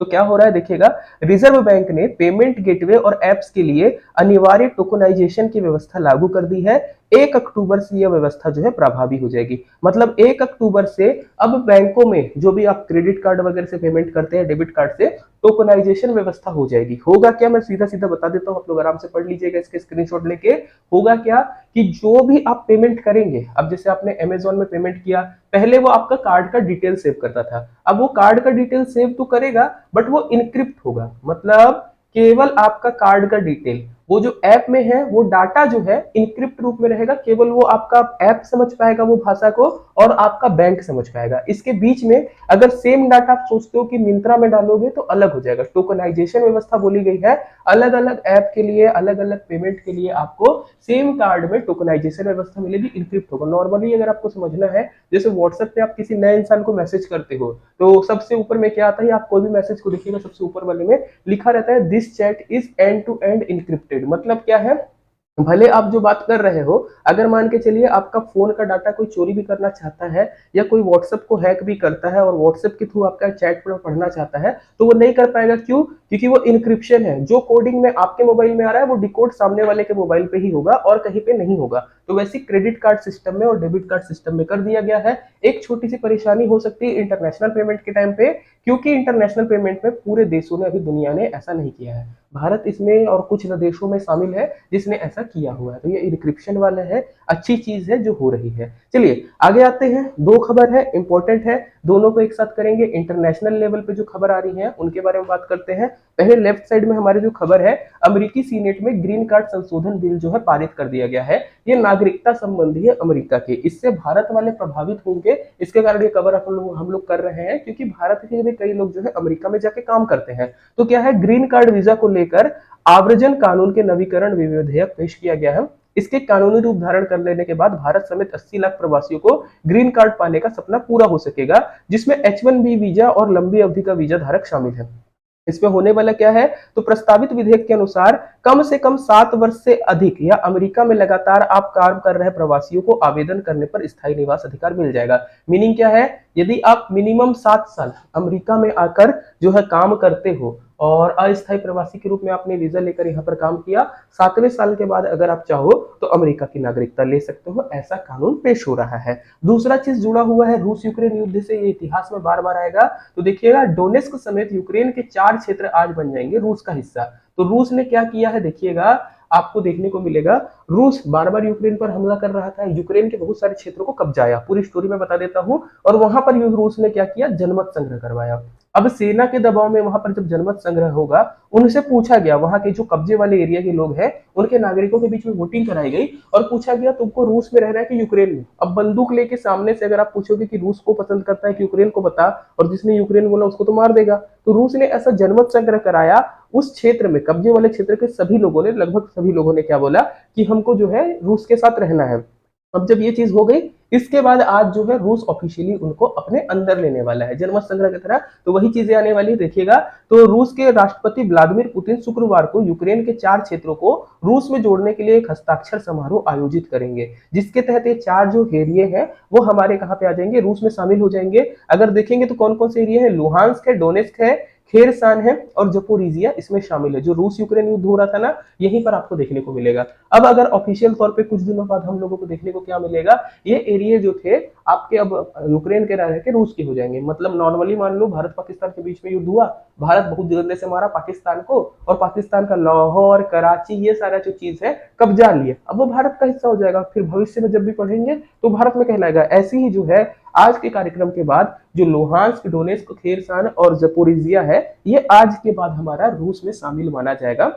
तो क्या हो रहा है देखिएगा, रिजर्व बैंक ने पेमेंट गेटवे और एप्स के लिए अनिवार्य टोकनाइजेशन की व्यवस्था लागू कर दी है। 1 अक्टूबर से यह व्यवस्था जो है प्रभावी हो जाएगी। मतलब 1 अक्टूबर से अब बैंकों में जो भी आप क्रेडिट कार्ड वगैरह से पेमेंट करते हैं, डेबिट कार्ड से, टोकनाइजेशन व्यवस्था हो जाएगी। होगा क्या, मैं सीधा सीधा बता देता हूं, आप लोग आराम से पढ़ लीजिएगा इसके स्क्रीनशॉट लेके। होगा क्या कि जो भी आप पेमेंट करेंगे, अब जैसे आपने अमेजोन में पेमेंट किया, पहले वो आपका कार्ड का डिटेल सेव करता था। अब वो कार्ड का डिटेल सेव तो करेगा, बट वो इनक्रिप्ट होगा। मतलब केवल आपका कार्ड का डिटेल वो जो ऐप में है, वो डाटा जो है इनक्रिप्ट रूप में रहेगा। केवल वो आपका ऐप समझ पाएगा वो भाषा को, और आपका बैंक समझ पाएगा। इसके बीच में अगर सेम डाटा आप सोचते हो कि मिंत्रा में डालोगे तो अलग हो जाएगा। टोकनाइजेशन व्यवस्था बोली गई है, अलग अलग ऐप के लिए, अलग अलग पेमेंट के लिए आपको सेम कार्ड में टोकनाइजेशन व्यवस्था मिलेगी, इनक्रिप्ट होगा। नॉर्मली अगर आपको समझना है, जैसे व्हाट्सएप पे आप किसी नए इंसान को मैसेज करते हो, तो सबसे ऊपर में क्या आता है, आप कोई भी मैसेज को देखिएगा, सबसे ऊपर वाले में लिखा रहता है this chat is end to end encrypted. मतलब क्या है, भले आप जो बात कर रहे हो, अगर मान के चलिए आपका फोन का डाटा कोई चोरी भी करना चाहता है, या कोई व्हाट्सएप को हैक भी करता है और व्हाट्सएप के थ्रू आपका चैट पढ़ना चाहता है, तो वो नहीं कर पाएगा। क्यों? क्योंकि वो इनक्रिप्शन है। जो कोडिंग में आपके मोबाइल में आ रहा है, वो डिकोड सामने वाले के मोबाइल पे ही होगा और कहीं पे नहीं होगा। तो वैसे क्रेडिट कार्ड सिस्टम में और डेबिट कार्ड सिस्टम में कर दिया गया है। एक छोटी सी परेशानी हो सकती है इंटरनेशनल पेमेंट के टाइम पे, क्योंकि इंटरनेशनल पेमेंट में पूरे देशों ने, अभी दुनिया ने ऐसा नहीं किया है। भारत इसमें और कुछ देशों में शामिल है जिसने ऐसा किया हुआ है। तो ये इंक्रिप्शन वाला है, अच्छी चीज है जो हो रही है। चलिए आगे आते हैं। दो खबर है, इंपॉर्टेंट है, दोनों को एक साथ करेंगे। इंटरनेशनल लेवल पे जो खबर आ रही है उनके बारे में बात करते हैं। पहले लेफ्ट साइड में हमारे जो खबर है, अमेरिकी सीनेट में ग्रीन कार्ड संशोधन बिल जो है पारित कर दिया गया है। ये नागरिकता संबंधी है अमेरिका के, इससे भारत वाले प्रभावित होंगे। इसके कारण ये खबर हम लोग कर रहे हैं, क्योंकि भारत के भी कई लोग जो है अमेरिका में जाके काम करते हैं। तो क्या है, ग्रीन कार्ड वीजा को लेकर आव्रजन कानून के नवीकरण विधेयक पेश किया गया है। इसके कानूनी रूप धारण कर लेने के बाद भारत समेत 80 लाख प्रवासियों को ग्रीन कार्ड पाने का सपना पूरा हो सकेगा, जिसमें H1B वीजा और लंबी अवधि का वीजा धारक शामिल है। इसमें होने वाला क्या है, तो प्रस्तावित विधेयक के अनुसार कम से कम 7 वर्ष से अधिक या अमेरिका में लगातार आप काम कर रहे प्रवासियों को आवेदन करने पर स्थायी निवास अधिकार मिल जाएगा। मीनिंग क्या है, यदि आप मिनिमम 7 साल अमेरिका में आकर जो है काम करते हो और अस्थायी प्रवासी के रूप में आपने वीजा लेकर यहाँ पर काम किया, 7वें साल के बाद अगर आप चाहो तो अमेरिका की नागरिकता ले सकते हो। ऐसा कानून पेश हो रहा है। दूसरा चीज जुड़ा हुआ है रूस यूक्रेन युद्ध से, ये इतिहास में बार बार आएगा। तो देखिएगा, डोनेस्क समेत यूक्रेन के 4 क्षेत्र आज बन जाएंगे रूस का हिस्सा। तो रूस ने क्या किया है देखिएगा, आपको देखने को मिलेगा रूस बार बार यूक्रेन पर हमला कर रहा था, यूक्रेन के बहुत सारे क्षेत्रों को कब्जाया, पूरी स्टोरी में बता देता हूँ। और वहां पर रूस ने क्या किया, जनमत संग्रह करवाया। अब सेना के दबाव में वहां पर जब जनमत संग्रह होगा, उनसे पूछा गया, वहां के जो कब्जे वाले एरिया के लोग हैं उनके नागरिकों के बीच में वोटिंग कराई गई और पूछा गया तुमको रूस में रहना है कि यूक्रेन में। अब बंदूक लेके सामने से अगर आप पूछोगे कि रूस को पसंद करता है कि यूक्रेन को, बता, और जिसने यूक्रेन बोला उसको तो मार देगा। तो रूस ने ऐसा जनमत संग्रह कराया, उस क्षेत्र में कब्जे वाले क्षेत्र के सभी लोगों ने, लगभग सभी लोगों ने क्या बोला कि हमको जो है रूस के साथ रहना है। अब जब ये चीज हो गई, इसके बाद आज जो है रूस ऑफिशियली उनको अपने अंदर लेने वाला है जनमत संग्रह की तरह। तो वही चीजें आने वाली देखिएगा। तो रूस के राष्ट्रपति व्लादिमीर पुतिन शुक्रवार को यूक्रेन के 4 क्षेत्रों को रूस में जोड़ने के लिए एक हस्ताक्षर समारोह आयोजित करेंगे, जिसके तहत ये 4 जो एरिया है वो हमारे कहाँ पे आ जाएंगे, रूस में शामिल हो जाएंगे। अगर देखेंगे तो कौन कौन से एरिया है, लुहांस्क है, डोनेस्क है, खेरसान है और जपोरिजिया इसमें शामिल है। जो रूस यूक्रेन युद्ध हो रहा था ना, यहीं पर आपको देखने को मिलेगा। अब अगर ऑफिशियल तौर पे कुछ दिनों बाद हम लोगों को देखने को क्या मिलेगा, ये एरिया जो थे आपके अब यूक्रेन के रह के रूस के हो जाएंगे। मतलब नॉर्मली मान लो भारत पाकिस्तान के बीच में युद्ध हुआ, भारत बहुत गंदे से मारा पाकिस्तान को, और पाकिस्तान का लाहौर, कराची, ये सारा जो चीज है कब्जा लिए, अब वो भारत का हिस्सा हो जाएगा। फिर भविष्य में जब भी पढ़ेंगे तो भारत में कहलाएगा। ऐसी ही जो है आज के कार्यक्रम के बाद जो लुहांस्क, डोनेस्क, खेरसान और जपोरिजिया है, ये आज के बाद हमारा रूस में शामिल माना जाएगा।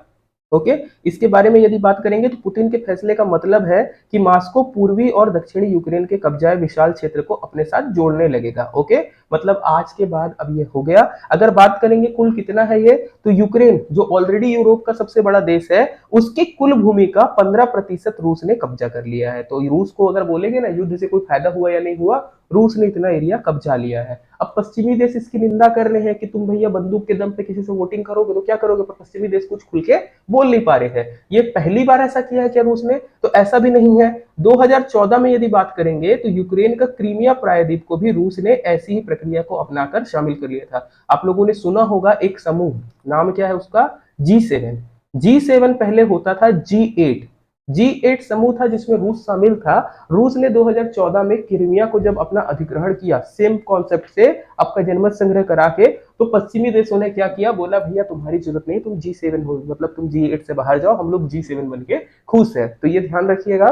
ओके, इसके बारे में यदि बात करेंगे तो पुतिन के फैसले का मतलब है कि मॉस्को पूर्वी और दक्षिणी यूक्रेन के कब्जाए विशाल क्षेत्र को अपने साथ जोड़ने लगेगा। ओके, मतलब आज के बाद अब ये हो गया। अगर बात करेंगे कुल कितना है ये, तो यूक्रेन जो ऑलरेडी यूरोप का सबसे बड़ा देश है, उसकी कुल भूमि का 15% रूस ने कब्जा कर लिया है। तो रूस को अगर बोलेंगे ना युद्ध से कोई फायदा हुआ या नहीं हुआ, रूस ने इतना एरिया कब्जा लिया है। अब पश्चिमी देश इसकी निंदा कर रहे हैं कि तुम भैया बंदूक के दम पे किसी से वोटिंग करोगे तो क्या करोगे, पर पश्चिमी देश कुछ खुल के बोल नहीं पा रहे हैं। ये पहली बार ऐसा किया है क्या रूस ने, तो ऐसा भी नहीं है। 2014 में यदि बात करेंगे तो यूक्रेन का क्रीमिया प्रायद्वीप को भी रूस ने ऐसी ही प्रक्रिया को अपनाकर शामिल कर लिया था। आप लोगों ने सुना होगा एक समूह, नाम क्या है उसका, G7। G7 पहले होता था G8। G8 समूह था जिसमें रूस शामिल था। रूस ने 2014 में क्रीमिया को जब अपना अधिग्रहण किया, सेम कॉन्सेप्ट से आपका जनमत संग्रह करा के, तो पश्चिमी देशों ने क्या किया, बोला भैया तुम्हारी जरूरत नहीं, तुम G7 हो, मतलब तुम G8 से बाहर जाओ, हम लोग G7 बन के खुश है। तो ये ध्यान रखिएगा।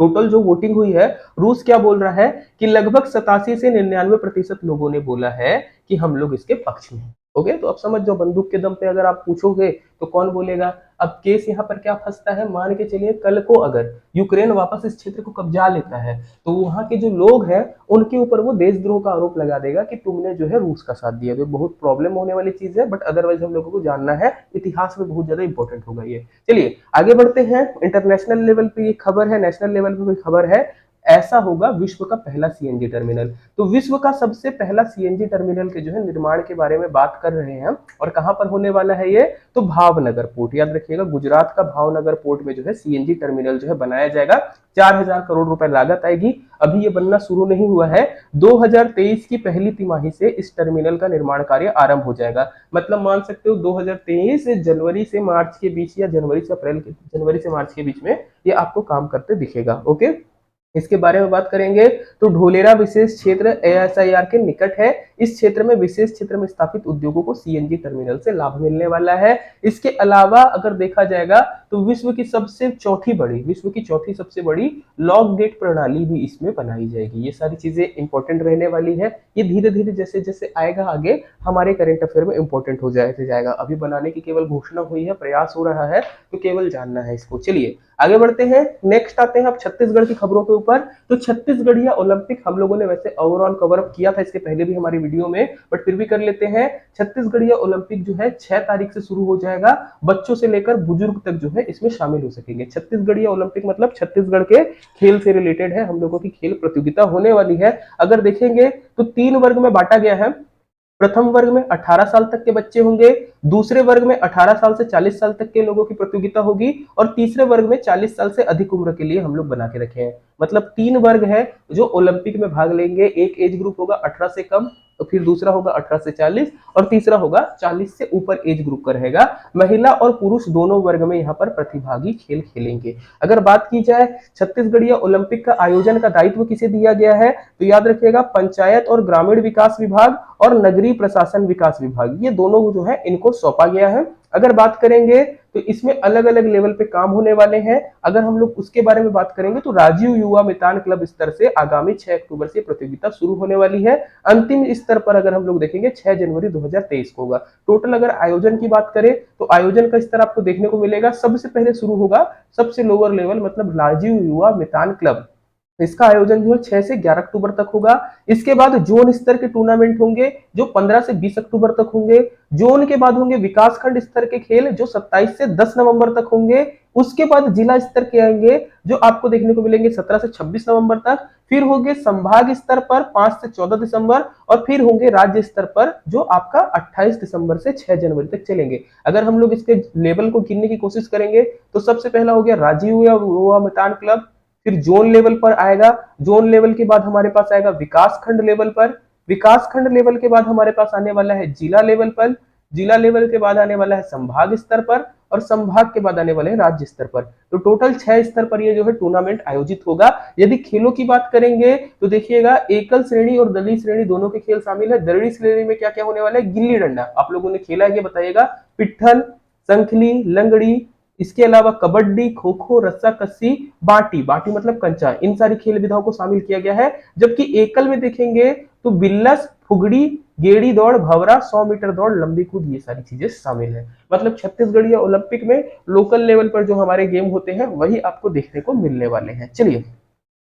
टोटल जो वोटिंग हुई है, रूस क्या बोल रहा है कि लगभग 87 से 99% लोगों ने बोला है कि हम लोग इसके पक्ष में। ओके, तो अब समझ जाओ बंदूक के दम पे अगर आप पूछोगे तो कौन बोलेगा। अब केस यहाँ पर क्या फंसता है, मान के चलिए कल को अगर यूक्रेन वापस इस क्षेत्र को कब्जा लेता है, तो वहां के जो लोग हैं उनके ऊपर वो देशद्रोह का आरोप लगा देगा कि तुमने जो है रूस का साथ दिया। तो बहुत प्रॉब्लम होने वाली चीज है, बट अदरवाइज हम लोगों को जानना है, इतिहास में बहुत ज्यादा इंपॉर्टेंट होगा ये। चलिए आगे बढ़ते हैं। इंटरनेशनल लेवल पे ये खबर है, नेशनल लेवल पे कोई खबर है, ऐसा होगा विश्व का पहला सीएनजी टर्मिनल। तो विश्व का सबसे पहला सीएनजी टर्मिनल के जो है निर्माण के बारे में बात कर रहे हैं, और कहां पर होने वाला है ये, तो भावनगर पोर्ट, याद रखिएगा गुजरात का भावनगर पोर्ट में जो है सीएनजी टर्मिनल जो है बनाया जाएगा। 4000 करोड़ रुपए लागत आएगी। अभी ये बनना शुरू नहीं हुआ है, 2023 की पहली तिमाही से इस टर्मिनल का निर्माण कार्य आरंभ हो जाएगा। मतलब मान सकते हो 2023 जनवरी से मार्च के बीच, या जनवरी से मार्च के बीच में ये आपको काम करते दिखेगा। ओके, इसके बारे में बात करेंगे तो ढोलेरा विशेष क्षेत्र एएसआईआर के निकट है। इस क्षेत्र में विशेष क्षेत्र में स्थापित उद्योगों को सीएनजी टर्मिनल से लाभ मिलने वाला है। इसके अलावा अगर देखा जाएगा तो विश्व की चौथी सबसे बड़ी लॉग गेट प्रणाली भी इसमें बनाई जाएगी। ये सारी चीजें इंपॉर्टेंट रहने वाली है। ये धीरे धीरे जैसे जैसे आएगा आगे हमारे करंट अफेयर में इंपॉर्टेंट हो जाएगा। अभी बनाने की केवल घोषणा हुई है, प्रयास हो रहा है, तो केवल जानना है इसको। चलिए आगे बढ़ते हैं। नेक्स्ट आते हैं अब छत्तीसगढ़ की खबरों के ऊपर। तो छत्तीसगढ़िया ओलंपिक हम लोगों ने वैसे ओवरऑल कवर अप किया था इसके पहले भी हमारी वीडियो में, बट फिर भी कर लेते हैं। छत्तीसगढ़िया ओलंपिक जो है 6 तारीख से शुरू हो जाएगा। बच्चों से लेकर बुजुर्ग तक जो है इसमें शामिल हो सकेंगे। छत्तीसगढ़िया ओलंपिक मतलब छत्तीसगढ़ के खेल से रिलेटेड है, हम लोगों की खेल प्रतियोगिता होने वाली है। अगर देखेंगे तो 3 वर्ग में बांटा गया है। प्रथम वर्ग में 18 साल तक के बच्चे होंगे, दूसरे वर्ग में 18 साल से 40 साल तक के लोगों की प्रतियोगिता होगी, और तीसरे वर्ग में 40 साल से अधिक उम्र के लिए हम लोग बना के रखे हैं। मतलब 3 वर्ग है जो ओलंपिक में भाग लेंगे। एक एज ग्रुप होगा 18 से कम, तो फिर दूसरा होगा 18 से 40, और तीसरा होगा 40 से ऊपर एज ग्रुप का रहेगा। महिला और पुरुष दोनों वर्ग में यहाँ पर प्रतिभागी खेल खेलेंगे। अगर बात की जाए छत्तीसगढ़िया ओलंपिक का आयोजन का दायित्व किसे दिया गया है, तो याद रखिएगा पंचायत और ग्रामीण विकास विभाग और नगरीय प्रशासन विकास विभाग, ये दोनों जो है इनको सौंपा गया है। अगर बात करेंगे तो इसमें अलग अलग लेवल पे काम होने वाले हैं। अगर हम लोग उसके बारे में बात करेंगे तो राजीव युवा मितान क्लब स्तर से आगामी 6 अक्टूबर से प्रतियोगिता शुरू होने वाली है। अंतिम स्तर पर अगर हम लोग देखेंगे 6 जनवरी 2023 को होगा। टोटल अगर आयोजन की बात करें तो आयोजन का स्तर आपको देखने को मिलेगा, सबसे पहले शुरू होगा सबसे लोअर लेवल मतलब राजीव युवा मितान क्लब, इसका आयोजन जो है 6 से 11 अक्टूबर तक होगा। इसके बाद जोन स्तर के टूर्नामेंट होंगे जो 15 से 20 अक्टूबर तक होंगे। जोन के बाद होंगे विकास खंड स्तर के खेल जो 27 से 10 नवंबर तक होंगे। उसके बाद जिला स्तर के आएंगे जो आपको देखने को मिलेंगे 17 से 26 नवंबर तक। फिर होंगे संभाग स्तर पर 5 से 14 दिसंबर और फिर होंगे राज्य स्तर पर जो आपका 28 दिसंबर से 6 जनवरी तक चलेंगे। अगर हम लोग इसके लेवल को गिनने की कोशिश करेंगे तो सबसे पहला हो गया राजीव युवा मितान क्लब, फिर जोन लेवल पर आएगा। जोन लेवल के बाद हमारे पास आएगा विकास खंड लेवल पर। विकास खंड लेवल के बाद हमारे पास आने वाला है जिला लेवल पर। जिला लेवल के बाद आने वाला है संभाग स्तर पर और संभाग के बाद आने वाले हैं राज्य स्तर पर। तो टोटल 6 स्तर पर ये जो है टूर्नामेंट आयोजित होगा। यदि खेलों की बात करेंगे तो देखिएगा एकल श्रेणी और दलीय श्रेणी दोनों के खेल शामिल है। दलीय श्रेणी में क्या क्या होने वाला है, गिल्ली डंडा, आप लोगों ने खेला है ये बताइएगा, पिट्ठल, संखली, लंगड़ी, इसके अलावा कबड्डी, खो खो, रस्सा कस्सी, बाटी, बाटी मतलब कंचा, इन सारी खेल विधाओं को शामिल किया गया है। जबकि एकल में देखेंगे तो बिल्लस, फुगड़ी, गेड़ी दौड़, भवरा, 100 मीटर दौड़, लंबी कूद, ये सारी चीजें शामिल है। मतलब छत्तीसगढ़ या ओलंपिक में लोकल लेवल पर जो हमारे गेम होते हैं वही आपको देखने को मिलने वाले हैं। चलिए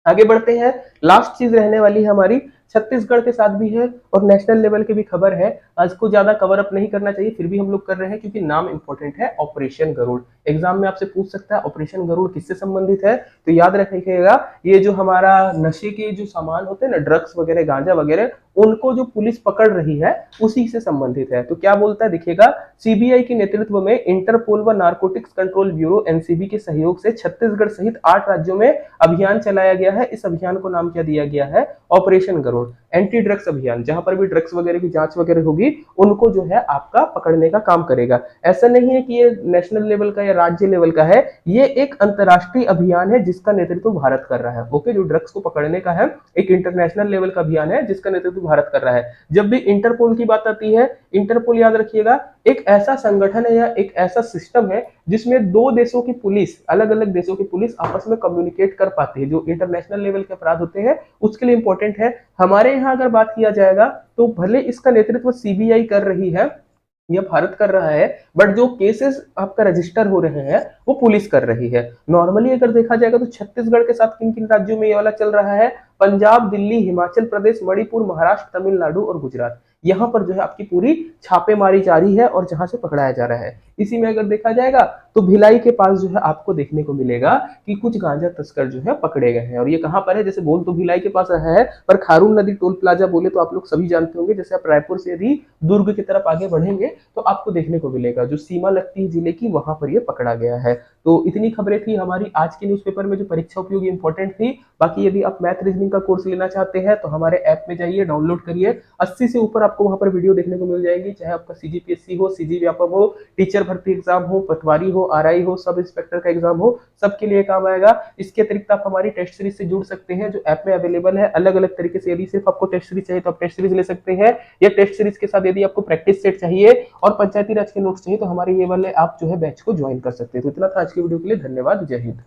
आगे बढ़ते हैं। लास्ट चीज रहने वाली है हमारी छत्तीसगढ़ के साथ भी है और नेशनल लेवल की भी खबर है। आज को ज्यादा कवर अप नहीं करना चाहिए, फिर भी हम लोग कर रहे हैं क्योंकि नाम इंपॉर्टेंट है, ऑपरेशन गरुड़। एग्जाम में आपसे पूछ सकता है ऑपरेशन गरुड़ किससे संबंधित है, तो याद रखिएगा ये जो हमारा नशे के जो सामान होते हैं ना, ड्रग्स वगैरह, गांजा वगैरह, उनको जो पुलिस पकड़ रही है उसी से संबंधित है। तो क्या बोलता है देखिएगा, सीबीआई के नेतृत्व में इंटरपोल व नारकोटिक्स कंट्रोल ब्यूरो एनसीबी के सहयोग से छत्तीसगढ़ सहित 8 राज्यों में अभियान चलाया गया है। इस अभियान को नाम क्या दिया गया है, ऑपरेशन गरुड़, एंटी ड्रग्स अभियान। जहां पर भी ड्रग्स वगैरह की जांच वगैरह होगी उनको जो है आपका पकड़ने का काम करेगा। ऐसा नहीं है कि ये नेशनल लेवल का या राज्य लेवल का है, ये एक अंतरराष्ट्रीय अभियान है जिसका नेतृत्व भारत कर रहा है। ओके, जो ड्रग्स को पकड़ने का है एक इंटरनेशनल लेवल का अभियान है जिसका नेतृत्व भारत कर रहा है। जब भी इंटरपोल की बात आती है, इंटरपोल याद रखिएगा एक ऐसा संगठन है या एक ऐसा सिस्टम है जिसमें दो देशों की पुलिस, अलग अलग देशों की पुलिस आपस में कम्युनिकेट कर पाती है। जो इंटरनेशनल लेवल के अपराध होते हैं उसके लिए इंपॉर्टेंट है। हमारे यहाँ अगर बात किया जाएगा तो भले इसका नेतृत्व सीबीआई कर रही है या भारत कर रहा है, बट जो केसेस आपका रजिस्टर हो रहे हैं वो पुलिस कर रही है। नॉर्मली अगर देखा जाएगा तो छत्तीसगढ़ के साथ किन किन राज्यों में ये वाला चल रहा है, पंजाब, दिल्ली, हिमाचल प्रदेश, मणिपुर, महाराष्ट्र, तमिलनाडु और गुजरात, यहाँ पर जो है आपकी पूरी छापेमारी जारी है और जहां से पकड़ाया जा रहा है। इसी में अगर देखा जाएगा तो भिलाई के पास जो है आपको देखने को मिलेगा कि कुछ गांजा तस्कर जो है पकड़े गए हैं। और ये कहां पर है, जैसे बोल तो भिलाई के पास रहा है पर खारून नदी टोल प्लाजा बोले तो आप लोग सभी जानते होंगे। जैसे आप रायपुर से यदि दुर्ग की तरफ आगे बढ़ेंगे तो आपको देखने को मिलेगा जो सीमा लगती है जिले की, वहां पर ये पकड़ा गया है। तो इतनी खबरें थी हमारी आज के न्यूज़पेपर में जो परीक्षा उपयोगी इंपॉर्टेंट थी। बाकी यदि आप मैथ रीजनिंग का कोर्स लेना चाहते हैं तो हमारे ऐप में जाइए, डाउनलोड करिए। 80 से ऊपर आपको वहां पर वीडियो देखने को मिल जाएगी, चाहे आपका सीजीपीएससी हो, सीजी व्यापम हो, टीचर भर्ती एग्जाम हो, पटवारी हो, आरआई हो, सब इंस्पेक्टर का एग्जाम हो, सबके लिए काम आएगा। इसके अतिरिक्त आप हमारी टेस्ट सीरीज से जुड़ सकते हैं जो ऐप में अवेलेबल है अलग अलग तरीके से। यदि सिर्फ आपको टेस्ट सीरीज चाहिए तो आप टेस्ट सीरीज ले सकते हैं, या टेस्ट सीरीज के साथ यदि आपको प्रैक्टिस सेट चाहिए और पंचायती राज के नोट्स चाहिए तो हमारे ये वाले आप जो है बैच को ज्वाइन कर सकते हैं। तो इतना था आज की वीडियो के लिए, धन्यवाद, जय हिंद।